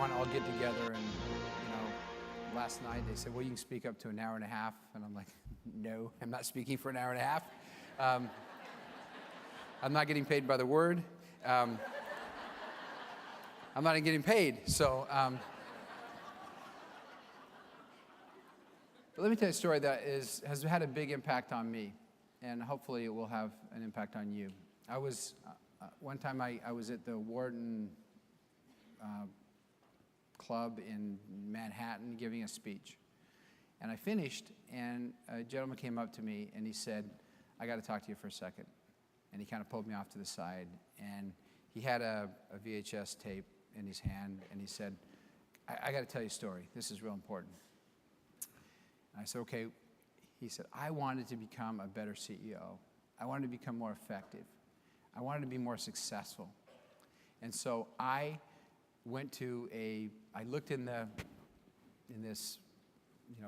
want to all get together and, last night they said, well, you can speak up to an hour and a half. And I'm like, no, I'm not speaking for an hour and a half. I'm not getting paid by the word. I'm not getting paid. So, but let me tell you a story that has had a big impact on me, and hopefully it will have an impact on you. I was, one time I was at the Wharton Club in Manhattan giving a speech. And I finished, and a gentleman came up to me, and he said, I got to talk to you for a second. And he kind of pulled me off to the side, and he had a VHS tape in his hand, and he said, I got to tell you a story. This is real important. And I said, okay. He said, I wanted to become a better CEO. I wanted to become more effective. I wanted to be more successful. And so I went to I looked in this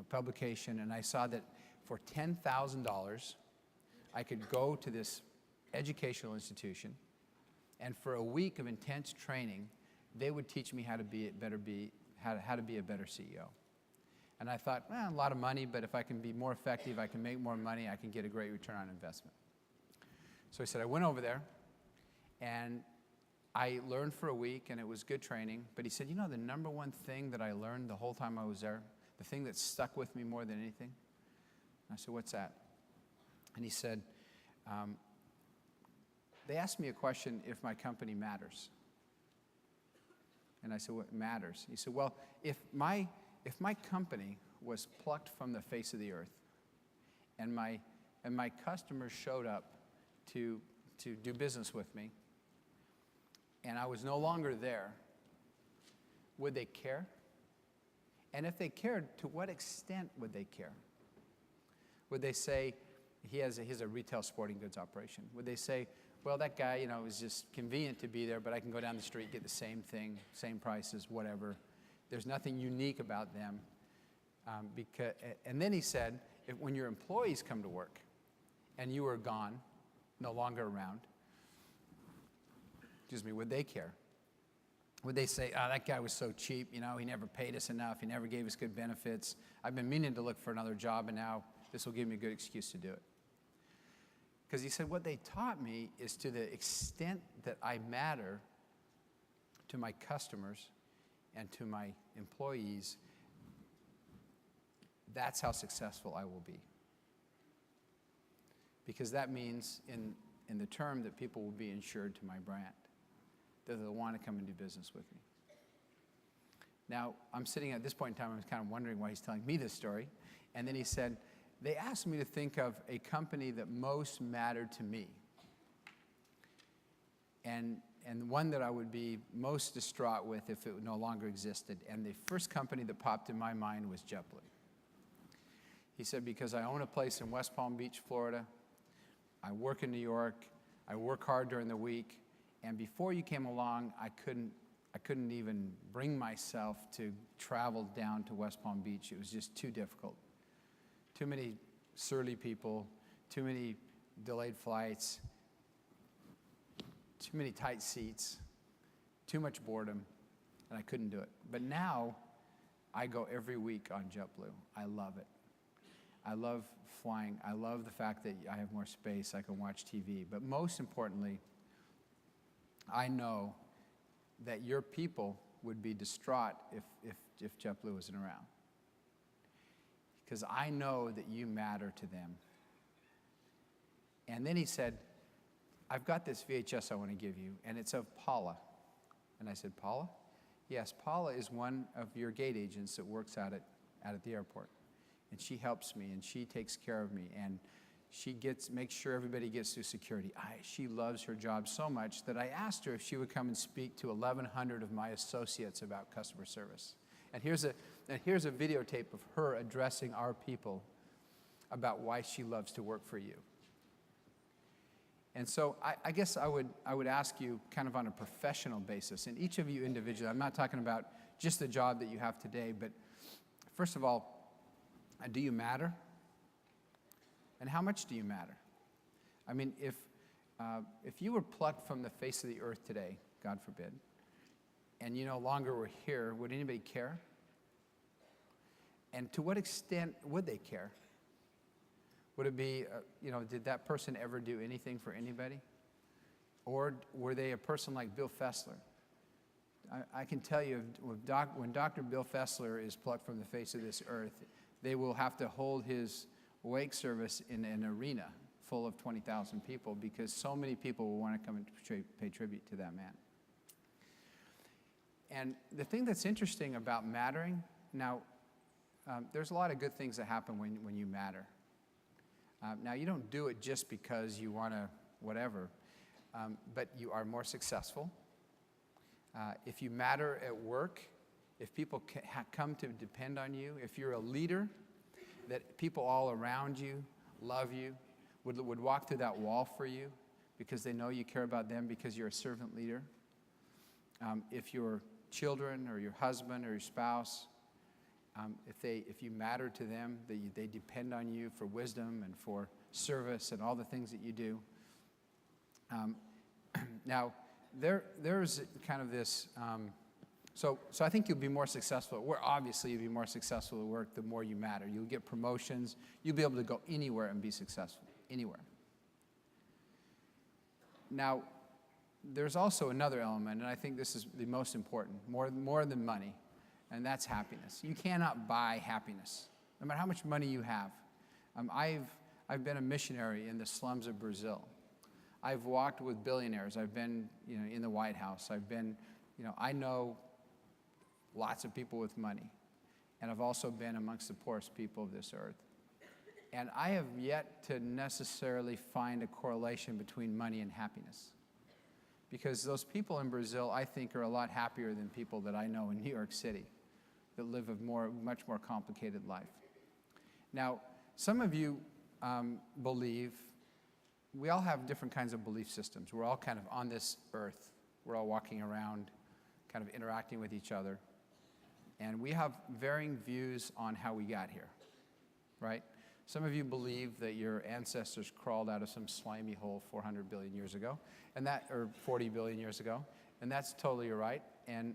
publication, and I saw that for $10,000, I could go to this educational institution, and for a week of intense training, they would teach me how to be a better CEO. And I thought, a lot of money, but if I can be more effective, I can make more money, I can get a great return on investment. So I said, I went over there, and I learned for a week, and it was good training. But he said, the number one thing that I learned the whole time I was there, the thing that stuck with me more than anything? And I said, what's that? And he said, they asked me a question if my company matters. And I said, what matters? He said, well, if my company was plucked from the face of the earth, and my customers showed up to do business with me, and I was no longer there, would they care? And if they cared, to what extent would they care? Would they say, he has a retail sporting goods operation. Would they say, well, that guy, it was just convenient to be there, but I can go down the street, get the same thing, same prices, whatever. There's nothing unique about them. And then he said, when your employees come to work and you are gone, no longer around, would they care? Would they say, that guy was so cheap, he never paid us enough, he never gave us good benefits. I've been meaning to look for another job, and now this will give me a good excuse to do it. Because he said, what they taught me is to the extent that I matter to my customers and to my employees, that's how successful I will be. Because that means, in the term, that people will be insured to my brand, that they'll want to come and do business with me. Now, I'm sitting at this point in time, I was kind of wondering why he's telling me this story. And then he said, they asked me to think of a company that most mattered to me. And one that I would be most distraught with if it no longer existed. And the first company that popped in my mind was JetBlue. He said, because I own a place in West Palm Beach, Florida. I work in New York. I work hard during the week. And before you came along, I couldn't even bring myself to travel down to West Palm Beach. It was just too difficult. Too many surly people, too many delayed flights, too many tight seats, too much boredom, and I couldn't do it. But now, I go every week on JetBlue. I love it. I love flying. I love the fact that I have more space. I can watch TV. But most importantly, I know that your people would be distraught if JetBlue wasn't around. Because I know that you matter to them. And then he said, I've got this VHS I want to give you, and it's of Paula. And I said, Paula? Yes, Paula is one of your gate agents that works out at the airport. And she helps me, and she takes care of me, and she makes sure everybody gets through security. She loves her job so much that I asked her if she would come and speak to 1,100 of my associates about customer service. And here's a videotape of her addressing our people about why she loves to work for you. And so I guess I would ask you kind of on a professional basis, and each of you individually, I'm not talking about just the job that you have today, but first of all, do you matter? And how much do you matter? I mean, if you were plucked from the face of the earth today, God forbid, and you no longer were here, would anybody care? And to what extent would they care? Would it be, did that person ever do anything for anybody? Or were they a person like Bill Fessler? I can tell you, when Dr. Bill Fessler is plucked from the face of this earth, they will have to hold his wake service in an arena full of 20,000 people, because so many people will want to come and pay tribute to that man. And the thing that's interesting about mattering, now, there's a lot of good things that happen when you matter. Now, you don't do it just because you want to whatever, but you are more successful. If you matter at work, if people come to depend on you, if you're a leader, that people all around you love you, would walk through that wall for you because they know you care about them because you're a servant leader. If your children or your husband or your spouse, if you matter to them, they depend on you for wisdom and for service and all the things that you do. Now, there's kind of this, so I think you'll be more successful at work. Obviously, you'll be more successful at work the more you matter. You'll get promotions. You'll be able to go anywhere and be successful, anywhere. Now, there's also another element, and I think this is the most important, more than money, and that's happiness. You cannot buy happiness, no matter how much money you have. I've been a missionary in the slums of Brazil. I've walked with billionaires. I've been, in the White House. I've been, I know lots of people with money, and I've also been amongst the poorest people of this earth. And I have yet to necessarily find a correlation between money and happiness, because those people in Brazil, I think, are a lot happier than people that I know in New York City that live a much more complicated life. Now, some of you believe. We all have different kinds of belief systems. We're all kind of on this earth. We're all walking around, kind of interacting with each other. And we have varying views on how we got here, right? Some of you believe that your ancestors crawled out of some slimy hole 400 billion years ago, or 40 billion years ago, and that's totally right. And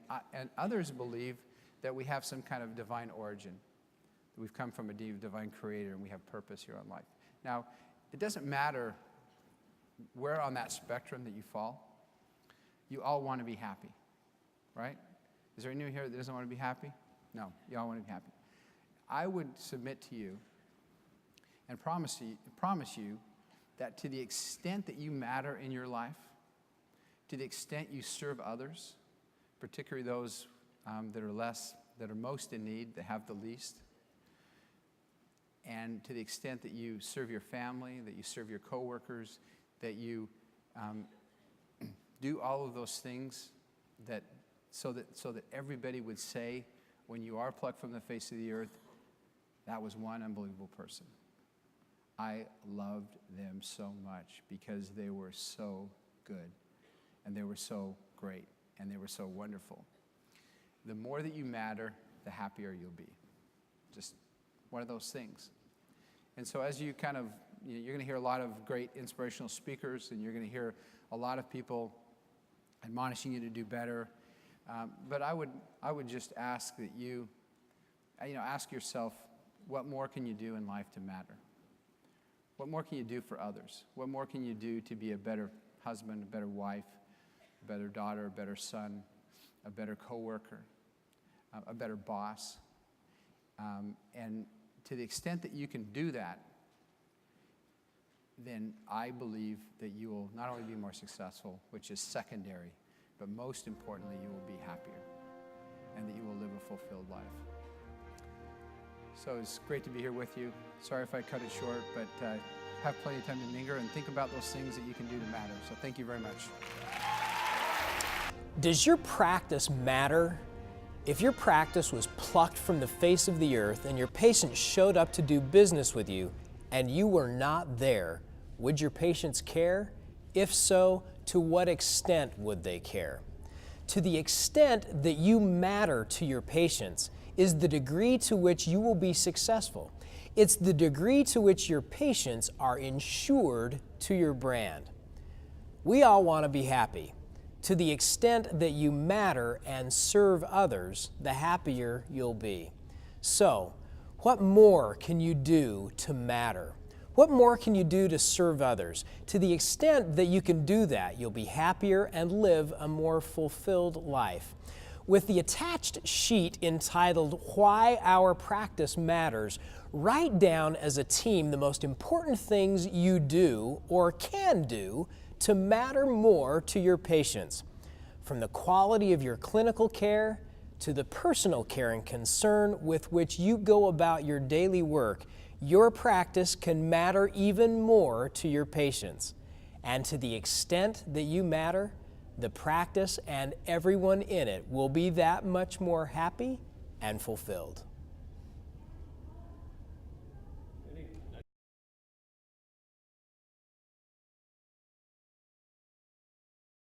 others believe that we have some kind of divine origin, that we've come from a divine creator and we have purpose here on life. Now, it doesn't matter where on that spectrum that you fall, you all want to be happy, right? Is there anyone here that doesn't want to be happy? No, you all want to be happy. I would submit to you and promise you that to the extent that you matter in your life, to the extent you serve others, particularly those that are most in need, that have the least, and to the extent that you serve your family, that you serve your coworkers, that you do all of those things so that everybody would say, when you are plucked from the face of the earth, that was one unbelievable person. I loved them so much because they were so good, and they were so great, and they were so wonderful. The more that you matter, the happier you'll be. Just one of those things. And so as you kind of, you're going to hear a lot of great inspirational speakers, and you're going to hear a lot of people admonishing you to do better. But I would just ask that you ask yourself, what more can you do in life to matter? What more can you do for others? What more can you do to be a better husband, a better wife, a better daughter, a better son, a better coworker, a better boss? And to the extent that you can do that, then I believe that you will not only be more successful, which is secondary, but most importantly, you will be happier, and that you will live a fulfilled life. So it's great to be here with you. Sorry if I cut it short, but have plenty of time to linger and think about those things that you can do to matter. So thank you very much. Does your practice matter? If your practice was plucked from the face of the earth and your patient showed up to do business with you and you were not there, would your patients care? If so, to what extent would they care? To the extent that you matter to your patients is the degree to which you will be successful. It's the degree to which your patients are insured to your brand. We all want to be happy, To the extent that you matter and serve others, the happier you'll be. So, what more can you do to matter? What more can you do to serve others? To the extent that you can do that, you'll be happier and live a more fulfilled life. With the attached sheet entitled Why Our Practice Matters, write down as a team the most important things you do or can do to matter more to your patients. From the quality of your clinical care to the personal care and concern with which you go about your daily work, your practice can matter even more to your patients. And to the extent that you matter, the practice and everyone in it will be that much more happy and fulfilled.